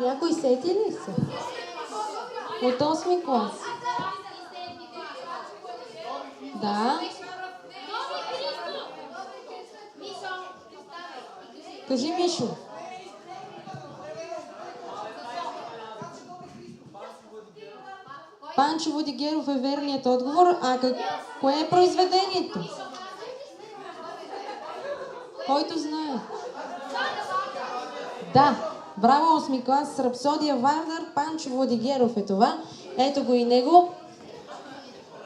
Някой сети ли се? От 8 клас. Да. Кажи, Мишо. Панчо Владигеров е верният отговор. Кое е произведението? Който знае. Да. Браво, 8 клас, Рапсодия Варнар, Панчо Владигеров е това. Ето го и него.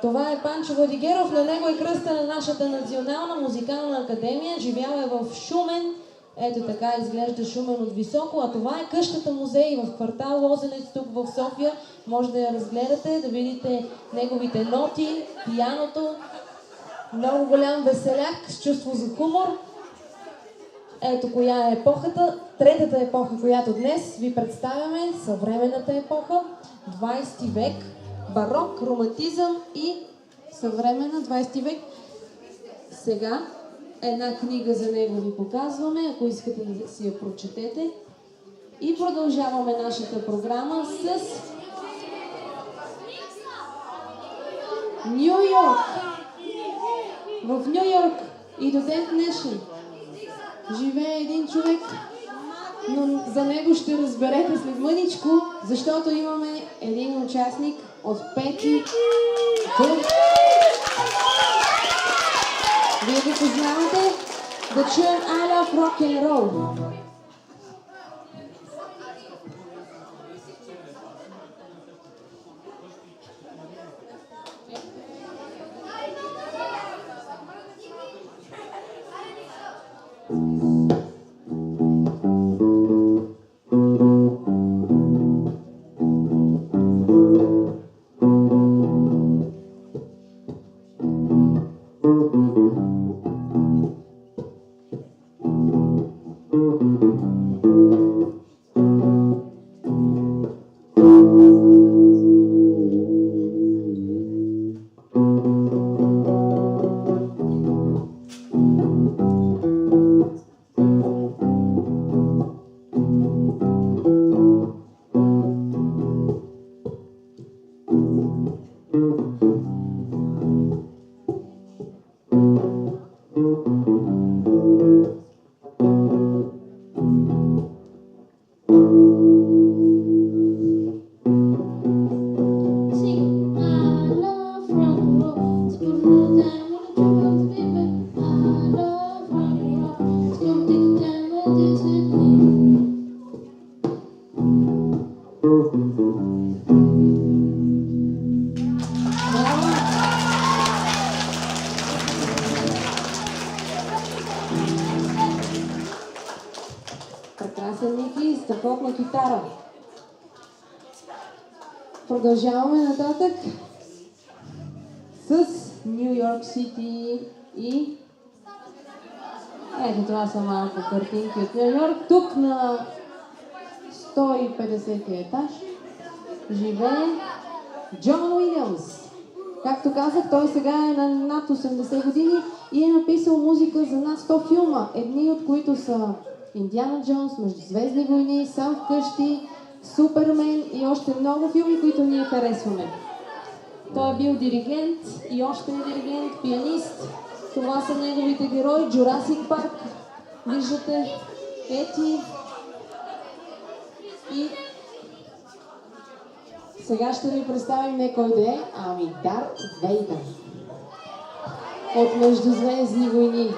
Това е Панчо Владигеров, на него е кръста на нашата национална музикална академия. Живял е в Шумен. Ето така изглежда Шумен от високо. А това е къщата музей в квартал Лозенец, тук в София. Може да я разгледате, да видите неговите ноти, пианото. Много голям веселяк с чувство за хумор. Ето коя е епохата. Третата епоха, която днес ви представяме, съвременната епоха, 20 век, барок, романтизъм и съвременна 20 век. Сега една книга за него ви показваме, ако искате да си я прочетете. И продължаваме нашата програма с Ню Йорк. В Ню Йорк и до ден днешен живее един човек, но за него ще разберете след мъничко, защото имаме един участник от пети клуб. Вие го познавате? Да чуем I Love Rock and Roll. Прекрасен Ники, страхотна китара. Продължаваме нататък с Ню Йорк Сити и ето това са малко картинки от Ню Йорк. Тук на 150 етаж живее Джон Уилямс. Както казах, той сега е на над 80 години и е написал музика за над 100 филма, едни от които са Индиана Джонс, Междузвездни войни, Сам вкъщи, Супермен и още много филми, които ние харесваме. Той е бил диригент и още е диригент, пианист. Това са неговите герои. Джурасик Парк, виждате, Ети и сега ще ви представим не кой да е, ами Дарт Вейдър от Междузвездни войни.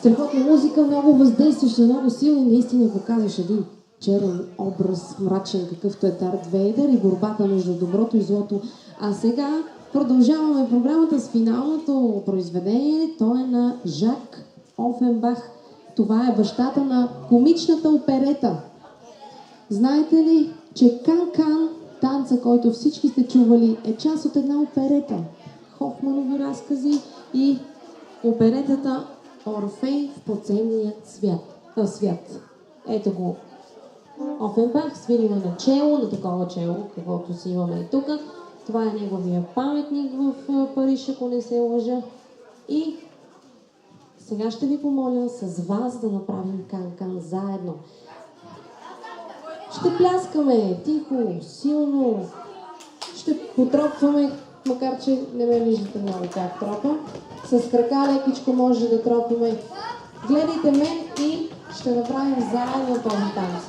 Страхотна музика, много въздействаща, много силна и наистина показваш един черен образ, мрачен, какъвто е Дарт Вейдър и борбата между доброто и злото. А сега продължаваме програмата с финалното произведение. То е на Жак Офенбах. Това е бащата на комичната оперета. Знаете ли, че Кан-Кан, танца, който всички сте чували, е част от една оперета? Хофманови разкази и оперетата Орфей в подземния свят. Ето го Офенбах, свириме на чело, на такова чело, каквото си имаме и тук. Това е неговия паметник в Париж, ако не се лъжа. И сега ще ви помоля с вас да направим Кан-Кан заедно. Ще пляскаме тихо, силно, ще потропваме, макар че не ме виждате много как тропа. С крака лекичко може да тропиме. Гледайте мен и ще направим заедно този танц.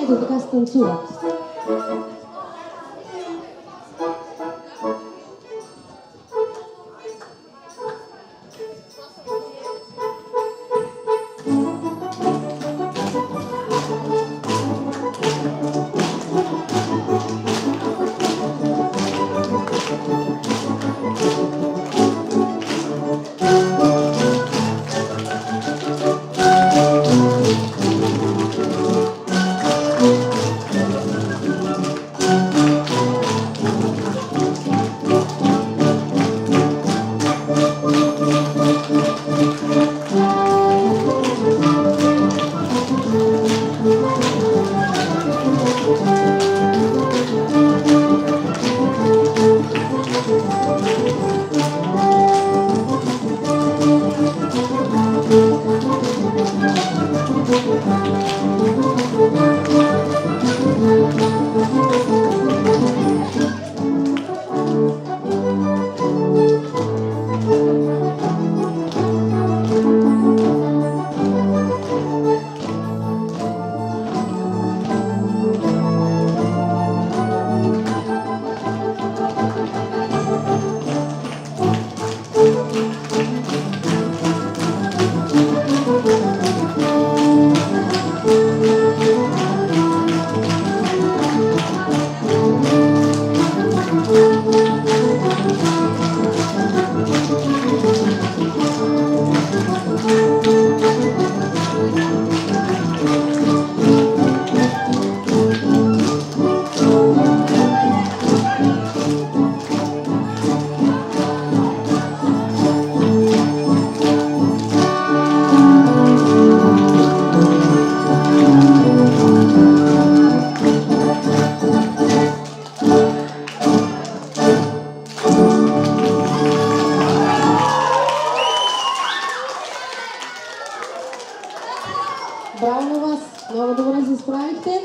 Ето така се танцуват. Браво на вас! Много добре се справихте.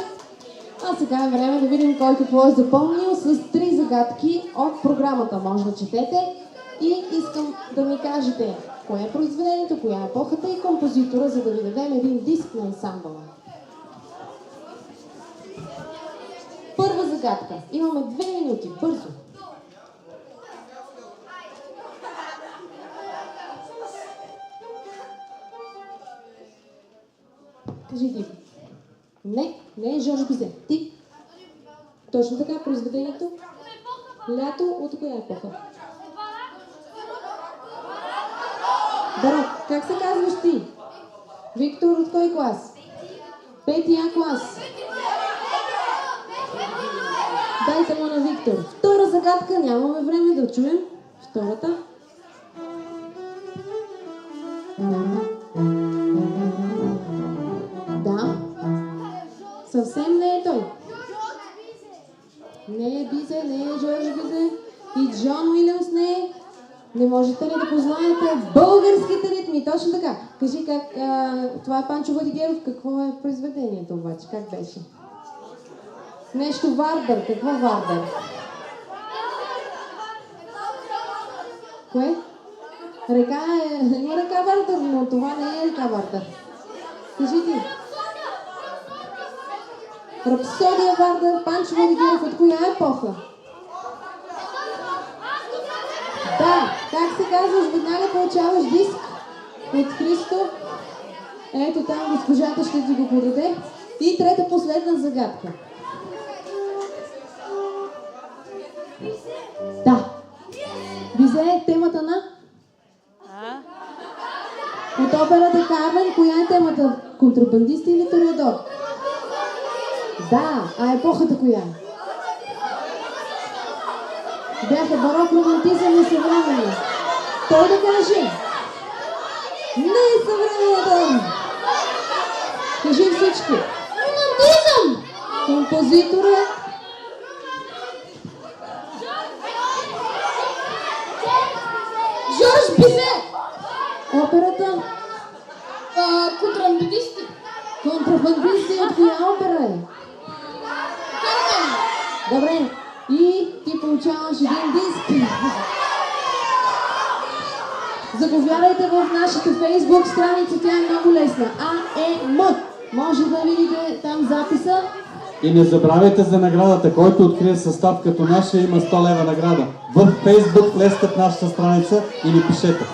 А сега е време да видим кой какво е запомнил с 3 загадки от програмата. Може да четете и искам да ми кажете кое е произведението, коя е епохата и композитора, за да ви дадем един диск на ансамбъла. Първа загадка. Имаме 2 минути. Бързо. Кажи ти. Не е Жорж Бизе. Ти? Точно така, произведението? Лято от коя епоха? Барок. Как се казваш ти? Виктор от кой клас? 5-ти А клас. Дайте му на Виктор. Втора загадка, нямаме време да чуем. Втората. Да. Съвсем не е той. Не е Бизе, не е Жорж Бизе. И Джон Уилямс не е. Не можете ли да познаете българските ритми? Точно така. Кажи как... това е Панчо Владигеров. Какво е произведението обаче? Как беше? Нещо Вардър. Какво Вардър? Кое? Река е... Има река Вардър, но това не е река Вардър. Кажи ти. Рапсодия Вардар, Панчо Владигеров, от коя епоха? Да, как се казваш, веднага получаваш диск от Христо. Ето там госпожата ще ти го подаде. И трета последна загадка. Да. Визе е темата на? От операта Кармен, коя е темата? Контрабандист или Тореадор? Да, а епохата коя е? Бяха барок, романтизъм и съвременна. Той да каже. Не е съвременната. Кажи всички. Романтизъм! Композитор е. Жорж Бизе! Операта? Контрабандисти. Контрабандисти от коя опера е? Кармен. Добре. И ти получаваш един диск. Заповядайте в нашата фейсбук страница, тя е много лесна. АЕМ. Може да видите там записа. И не забравяйте за наградата, който открие състав като наша, има 100 лева награда. В фейсбук влезте в нашата страница и ни пишете.